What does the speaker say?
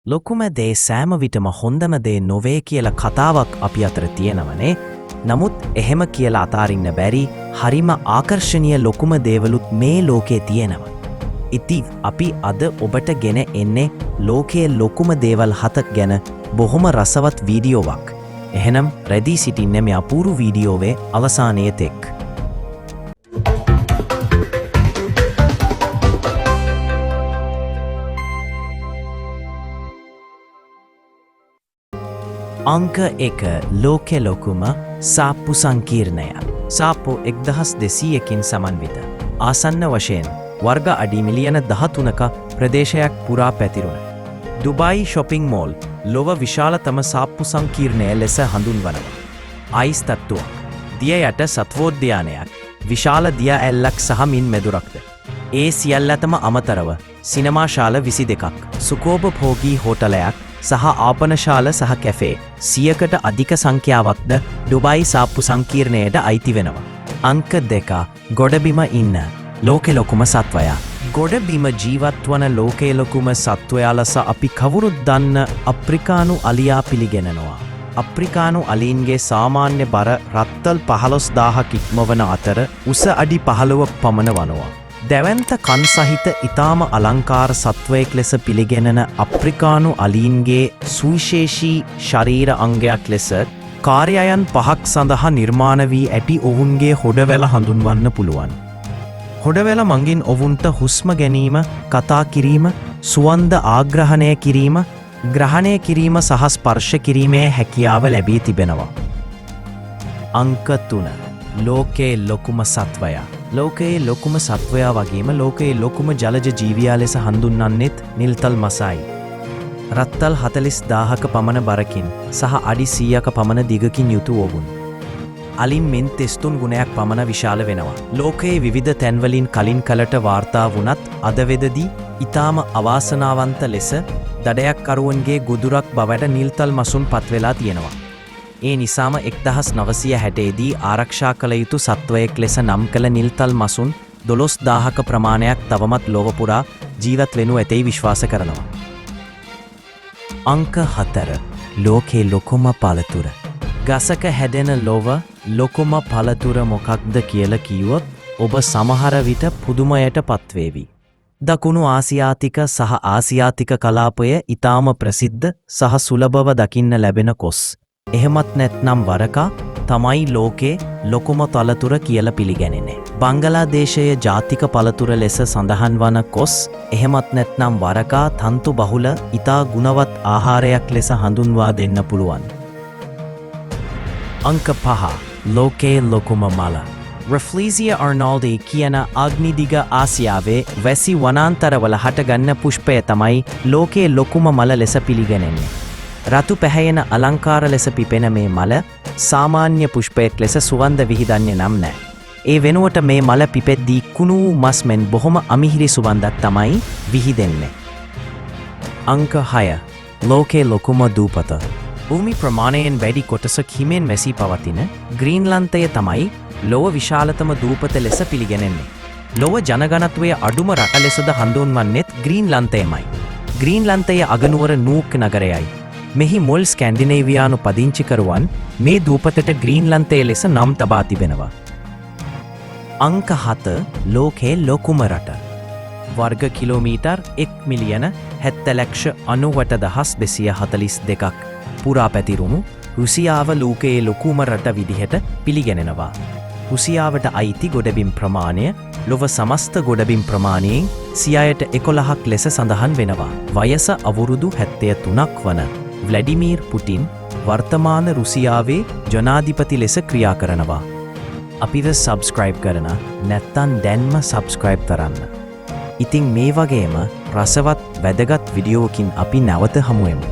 ලොකුම දේ සෑම විටම හොඳම දේ නොවේ කියලා කතාවක් අපි අතර තියෙනවනේ. නමුත් එහෙම කියලා අතාරින්න බැරි හරිම ආකර්ශනීය ලොකුම දේවලුත් මේ ලෝකේ තියෙනවා. ඉතින් අපි අද ඔබට ගෙන එන්නේ ලෝකයේ ලොකුම දේවල් 7 ගැන බොහොම රසවත් වීඩියෝවක්. එහෙනම් රෙදි සිටින්න මේ අපූර්ව වීඩියෝවේ අවසානයේ තෙක්. අංක 1 ලෝකෙ ලොකුම සාප්පු සංකීර්ණය. සාප්පු 1200කින් සමන්විත. ආසන්න වශයෙන් වර්ග අඩි මිලියන 13ක ප්‍රදේශයක් පුරා පැතිරුණ ඩුබායි ෂොපිං මෝල් ලොව විශාලතම සාප්පු සංකීර්ණය ලෙස හඳුන්වනවා. අයිස් තට්ටුවක්, දිය යට සත්වෝද්‍යානයක්, විශාල දිය ඇල්ලක් සහ මින් මෙදුරක්ද. ඒ සියල්ලටම අමතරව සිනමාශාල 22ක්, සුකෝපභෝගී හෝටලයක් සහ ආපනශාල සහ කැෆේ 100කට අධික සංඛ්‍යාවක්ද ඩුබායි සාප්පු සංකීර්ණයට අයිති වෙනවා. අංක 2 ගොඩබිම ඉන්න ලෝකෙ ලොකුම සත්වයා. ගොඩබිම ජීවත් වන ලෝකයේ ලොකුම සත්වයා ලෙස අපි කවුරුත් දන්න අප්‍රිකානු අලියා පිළිගැනෙනවා. අප්‍රිකානු අලීන්ගේ සාමාන්‍ය බර රත්තල් 15000ක් ඉක්මවන අතර උස අඩි 15ක් පමණ වනවා. දැවැන්ත කන් සහිත ඊටාම අලංකාර සත්වයෙක් ලෙස පිළිගැනෙන අප්‍රිකානු අලීන්ගේ සුවිශේෂී ශරීර අංගයක් ලෙස කාර්යයන් 5ක් සඳහා නිර්මාණ වී ඇති ඔවුන්ගේ හොඩවැල හඳුන්වන්න පුළුවන්. හොඩවැල මඟින් ඔවුන්ට හුස්ම ගැනීම, කතා කිරීම, සුවඳ ආග්‍රහණය කිරීම, ග්‍රහණය කිරීම සහ ස්පර්ශ කිරීමේ හැකියාව ලැබී තිබෙනවා. අංක 3 ලෝකයේ ලොකුම සත්වයා. ලෝකයේ ලොකුම සත්වයා වගේම ලෝකයේ ලොකුම ජලජ ජීවියා ලෙස හඳුන්වන්නෙත් නිල්තල් මසයි. රත්තල් 40000ක පමණ බරකින් සහ අඩි 100ක පමණ දිගකින් යුතු ඔවුන්. අලින් මෙන් 33 ගුණයක් පමණ විශාල වෙනවා. ලෝකයේ විවිධ තැන්වලින් කලින් කලට වාර්තා වුණත් අද වෙදදී ඊටාම අවාසනාවන්ත ලෙස දඩයක්කරුවන්ගේ ගොදුරක් බවට නිල්තල් මසුන් පත්වෙලා තියෙනවා. ඒ නිසාම 1960 දී ආරක්ෂා කළ යුතු සත්වයෙක් ලෙස නම් කළ නිල්තල් මසුන් 12000ක ප්‍රමාණයක් තවමත් ලොව පුරා ජීවත් වෙනු ඇතැයි විශ්වාස කරනවා. අංක 4 ලෝකයේ ලොකුම පළතුර. ගසක හැදෙන ලොව ලොකුම පළතුර මොකක්ද කියලා කිව්වොත් ඔබ සමහර විට පුදුමයට පත්වේවි. දකුණු ආසියාතික සහ ආසියාතික කලාපය ඊටාම ප්‍රසිද්ධ සහ සුලභව දකින්න ලැබෙන කොස්. එහෙමත් නැත්නම් වරකා තමයි ලෝකේ ලොකුම පළතුර කියලා පිළිගැනෙන්නේ. බංගලාදේශයේ ජාතික පළතුර ලෙස සඳහන් වන කොස් එහෙමත් නැත්නම් වරකා තන්තු බහුල ඊටා ගුණවත් ආහාරයක් ලෙස හඳුන්වා දෙන්න පුළුවන්. අංක 5 ලෝකයේ ලොකුම මල. රෆ්ලීසියා අර්නෝල්ඩි කියන අග්නිදිග ආසියාවේ වැසි වනාන්තරවල හටගන්න පුෂ්පය තමයි ලෝකයේ ලොකුම මල ලෙස පිළිගැනෙන්නේ. රතු පැහැයෙන අලංකාර ලෙස පිපෙන මේ මල සාමාන්‍ය පුෂ්පයක් ලෙස සුවඳ විහිදන්නේ නම් නෑ. ඒ වෙනුවට මේ මල පිපෙද්දී කුණු මස් මෙන් බොහොම අමිහිරි සුවඳක් තමයි විහිදෙන්නේ. අංක 6 ලෝකයේ ලොකුම දූපත. භූමි ප්‍රමාණයෙන් වැඩි කොටසක් හිමෙන් වැසී පවතින ග්‍රීන්ලන්තය තමයි ලොව විශාලතම දූපත ලෙස පිළිගැනෙන්නේ. ලොව ජනගණත්වයේ අඩුම රට ලෙසද හඳුන්වන්නේත් ග්‍රීන්ලන්තයමයි. ග්‍රීන්ලන්තයේ අගනුවර නූක් නගරයයි. මෙහි මුල් ස්කැන්ඩිනේවියානු පදිංචිකරුවන් මේ දූපතට ග්‍රීන්ලන්තය ලෙස නම් තබා තිබෙනවා. අංක 7 ලෝකයේ ලොකුම රට. වර්ග කිලෝමීටර් 1,90,98,242ක් පුරා පැතිරුණු රුසියාව ලෝකයේ ලොකුම රට විදිහට පිළිගැනෙනවා. රුසියාවට අයිති ගොඩබිම් ප්‍රමාණය ලොව සමස්ත ගොඩබිම් ප්‍රමාණයෙන් 11%ක් ලෙස සඳහන් වෙනවා. වයස අවුරුදු 73ක් වන ව්ලැඩිමීර් පුටින් වර්තමාන රුසියාවේ ජනාධිපති ලෙස ක්‍රියා කරනවා. අපිව සබ්ස්ක්‍රයිබ් කරන නැත්තන් දැන්ම සබ්ස්ක්‍රයිබ් කරන්න. ඉතින් මේ වගේම රසවත් වැදගත් විඩියෝකින් අපි නැවත හමුවෙමු.